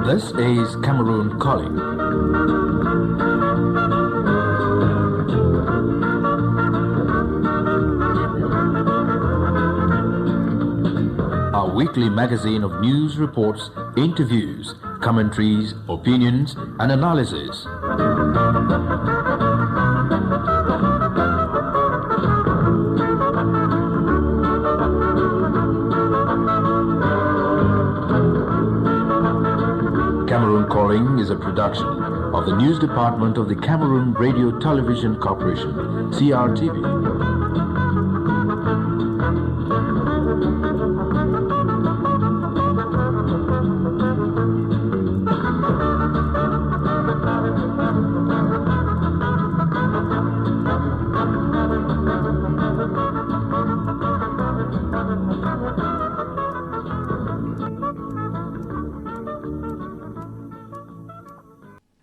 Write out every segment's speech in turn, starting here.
This is Cameroon Calling. Our weekly magazine of news reports, interviews, commentaries, opinions, and analysis. Cameroon Calling is a production of the News Department of the Cameroon Radio Television Corporation, CRTV.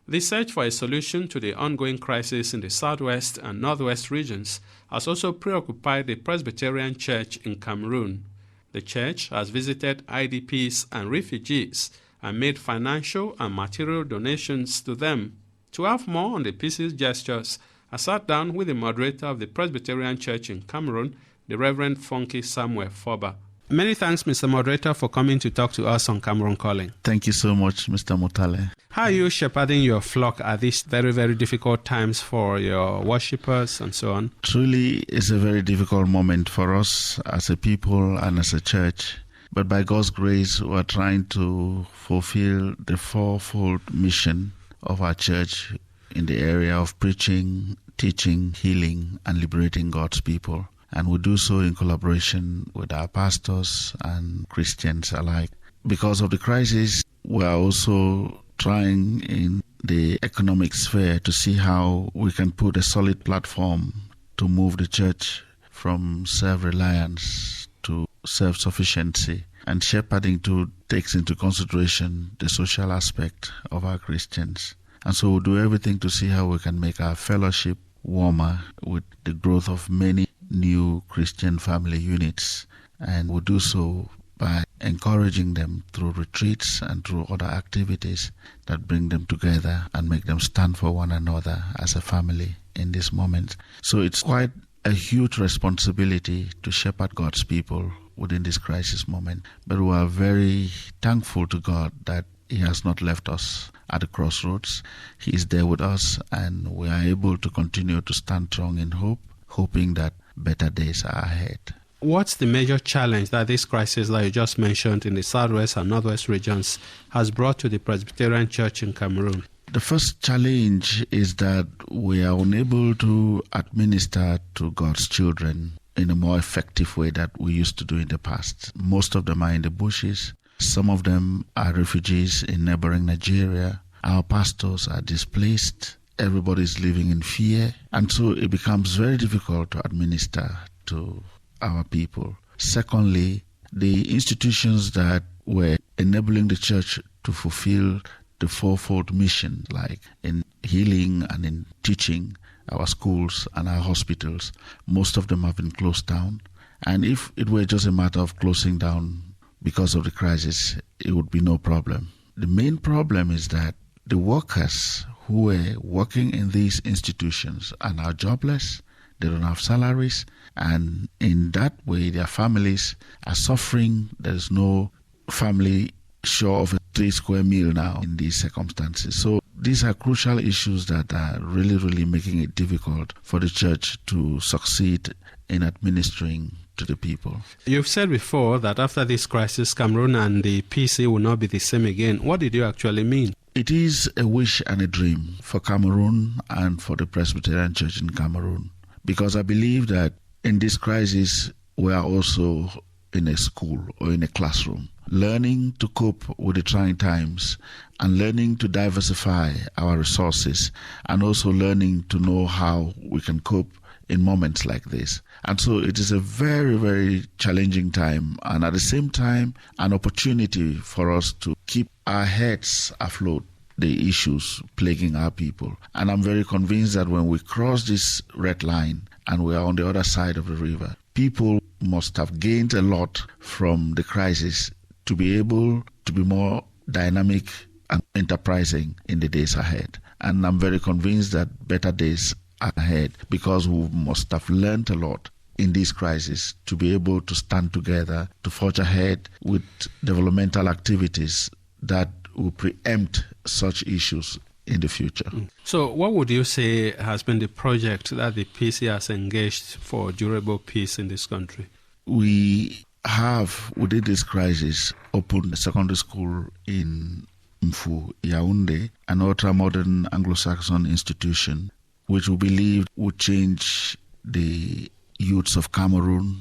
The search for a solution to the ongoing crisis in the southwest and northwest regions has also preoccupied the Presbyterian Church in Cameroon. The church has visited IDPs and refugees and made financial and material donations to them. To have more on the PCC gestures, I sat down with the moderator of the Presbyterian Church in Cameroon, the Reverend Funky Samuel Foba. Many thanks, Mr. Moderator, for coming to talk to us on Cameroon Calling. Thank you so much, Mr. Mutale. How are you shepherding your flock at these very, very difficult times for your worshippers and so on? Truly, it's a very difficult moment for us as a people and as a church. But by God's grace, we are trying to fulfill the fourfold mission of our church in the area of preaching, teaching, healing, and liberating God's people. And we do so in collaboration with our pastors and Christians alike. Because of the crisis, we are also trying in the economic sphere to see how we can put a solid platform to move the church from self-reliance to self-sufficiency. And shepherding too takes into consideration the social aspect of our Christians. And so we'll do everything to see how we can make our fellowship warmer with the growth of many new Christian family units, and we'll do so by encouraging them through retreats and through other activities that bring them together and make them stand for one another as a family in this moment. So it's quite a huge responsibility to shepherd God's people within this crisis moment, but we are very thankful to God that He has not left us at the crossroads. He is there with us, and we are able to continue to stand strong in hope, hoping that better days are ahead. What's the major challenge that this crisis that you just mentioned in the southwest and northwest regions has brought to the Presbyterian Church in Cameroon? The first challenge is that we are unable to administer to God's children in a more effective way that we used to do in the past. Most of them are in the bushes. Some of them are refugees in neighboring Nigeria. Our pastors are displaced. Everybody is living in fear. And so it becomes very difficult to administer to our people. Secondly, the institutions that were enabling the church to fulfill the fourfold mission, like in healing and in teaching, our schools and our hospitals, most of them have been closed down. And if it were just a matter of closing down because of the crisis, it would be no problem. The main problem is that the workers who were working in these institutions are now jobless, they don't have salaries, and in that way their families are suffering. There is no family sure of a 3 square meal now in these circumstances. So these are crucial issues that are really, really making it difficult for the church to succeed in administering to the people. You've said before that after this crisis, Cameroon and the PC will not be the same again. What did you actually mean? It is a wish and a dream for Cameroon and for the Presbyterian Church in Cameroon, because I believe that in this crisis we are also in a school or in a classroom, learning to cope with the trying times and learning to diversify our resources, and also learning to know how we can cope in moments like this. And so it is a very, very challenging time, and at the same time an opportunity for us to keep our heads afloat, the issues plaguing our people. And I'm very convinced that when we cross this red line and we are on the other side of the river, people must have gained a lot from the crisis to be able to be more dynamic and enterprising in the days ahead. And I'm very convinced that better days are ahead, because we must have learned a lot in this crisis to be able to stand together, to forge ahead with developmental activities that will preempt such issues in the future. So what would you say has been the project that the PC has engaged for durable peace in this country? We have, within this crisis, opened a secondary school in Mfu, Yaoundé, an ultra-modern Anglo-Saxon institution, which we believe would change the youths of Cameroon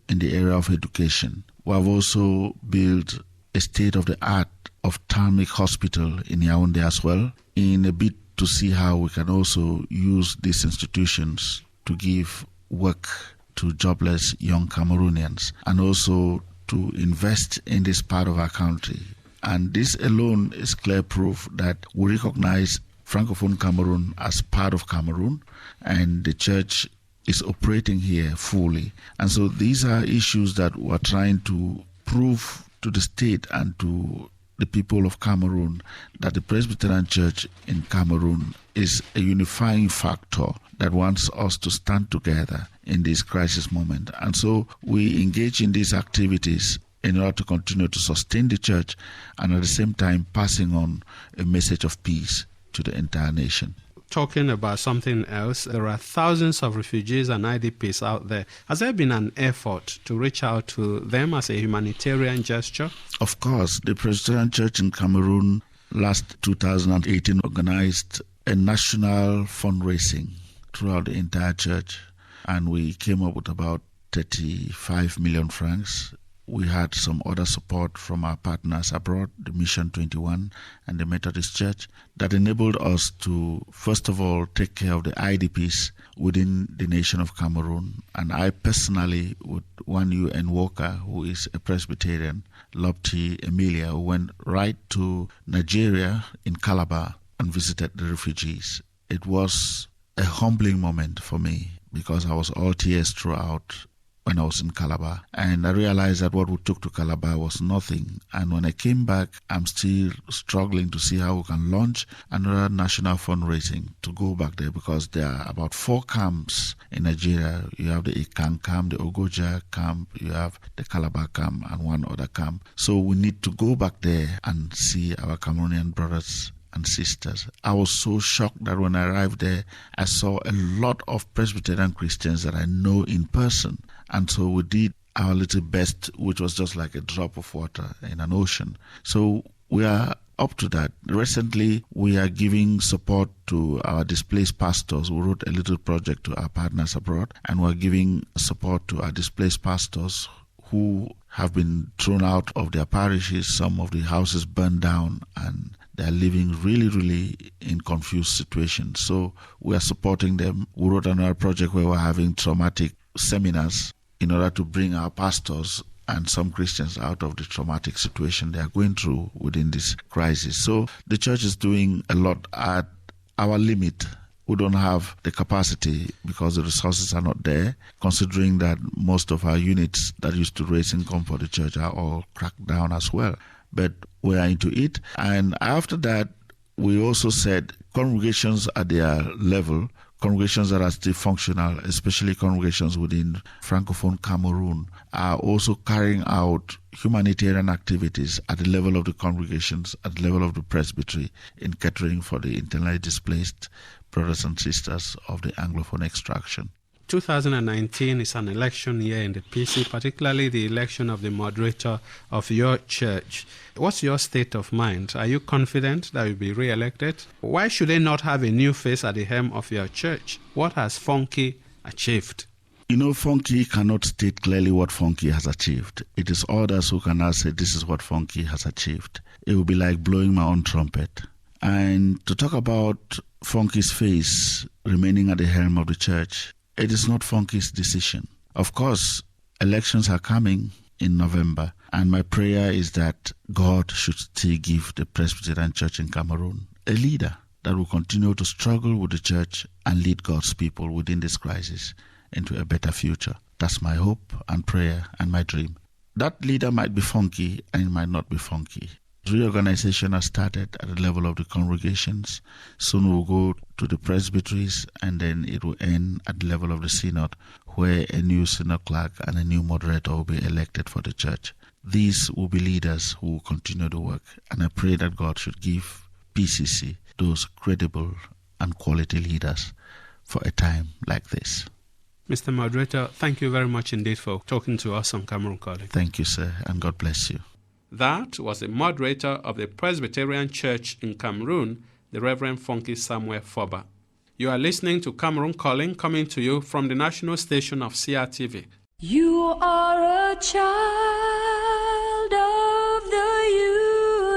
in the area of education. We have also built a state-of-the-art ophthalmic hospital in Yaoundé as well, in a bid to see how we can also use these institutions to give work to jobless young Cameroonians, and also to invest in this part of our country. And this alone is clear proof that we recognize Francophone Cameroon as part of Cameroon, and the church is operating here fully. And so these are issues that we're trying to prove to the state and to the people of Cameroon that the Presbyterian Church in Cameroon is a unifying factor that wants us to stand together in this crisis moment. And so we engage in these activities in order to continue to sustain the church, and at the same time passing on a message of peace to the entire nation. Talking about something else, there are thousands of refugees and IDPs out there. Has there been an effort to reach out to them as a humanitarian gesture? Of course, the Presbyterian Church in Cameroon last 2018 organized a national fundraising throughout the entire church, and we came up with about 35 million francs. We had some other support from our partners abroad, the Mission 21 and the Methodist Church, that enabled us to, first of all, take care of the IDPs within the nation of Cameroon. And I personally, with one UN worker who is a Presbyterian, Lopti Emilia, who went right to Nigeria in Calabar and visited the refugees. It was a humbling moment for me, because I was all tears throughout when I was in Calabar. And I realized that what we took to Calabar was nothing. And when I came back, I'm still struggling to see how we can launch another national fundraising to go back there, because there are about 4 camps in Nigeria. You have the Ikan camp, the Ogoja camp, you have the Calabar camp, and one other camp. So we need to go back there and see our Cameroonian brothers and sisters. I was so shocked that when I arrived there, I saw a lot of Presbyterian Christians that I know in person. And so we did our little best, which was just like a drop of water in an ocean. So we are up to that. Recently, we are giving support to our displaced pastors. We wrote a little project to our partners abroad, and we're giving support to our displaced pastors who have been thrown out of their parishes. Some of the houses burned down, and they're living really in confused situations. So we are supporting them. We wrote another project where we're having traumatic seminars in order to bring our pastors and some Christians out of the traumatic situation they are going through within this crisis. So the church is doing a lot at our limit. We don't have the capacity because the resources are not there, considering that most of our units that used to raise income for the church are all cracked down as well. But we are into it. And after that, we also said congregations at their level, congregations that are still functional, especially congregations within Francophone Cameroon, are also carrying out humanitarian activities at the level of the congregations, at the level of the presbytery, in catering for the internally displaced brothers and sisters of the Anglophone extraction. 2019 is an election year in the PC, particularly the election of the moderator of your church. What's your state of mind? Are you confident that you'll be re-elected? Why should they not have a new face at the helm of your church? What has Funky achieved? You know, Funky cannot state clearly what Funky has achieved. It is others who can now say this is what Funky has achieved. It will be like blowing my own trumpet. And to talk about Funky's face remaining at the helm of the church, it is not Funky's decision. Of course, elections are coming in November, and my prayer is that God should still give the Presbyterian Church in Cameroon a leader that will continue to struggle with the church and lead God's people within this crisis into a better future. That's my hope and prayer and my dream. That leader might be Funky and it might not be Funky. Reorganization has started at the level of the congregations. Soon we'll go to the presbyteries, and then it will end at the level of the synod, where a new synod clerk and a new moderator will be elected for the church. These will be leaders who will continue the work, and I pray that God should give PCC those credible and quality leaders for a time like this. Mr. Moderator, thank you very much indeed for talking to us on Cameroon Calling. Thank you, sir, and God bless you. That was the moderator of the Presbyterian Church in Cameroon, the Reverend Funky Samuel Foba. You are listening to Cameroon Calling, coming to you from the national station of CRTV. You are a child of the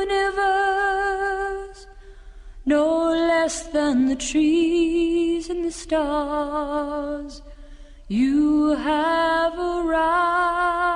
universe, no less than the trees and the stars. You have arrived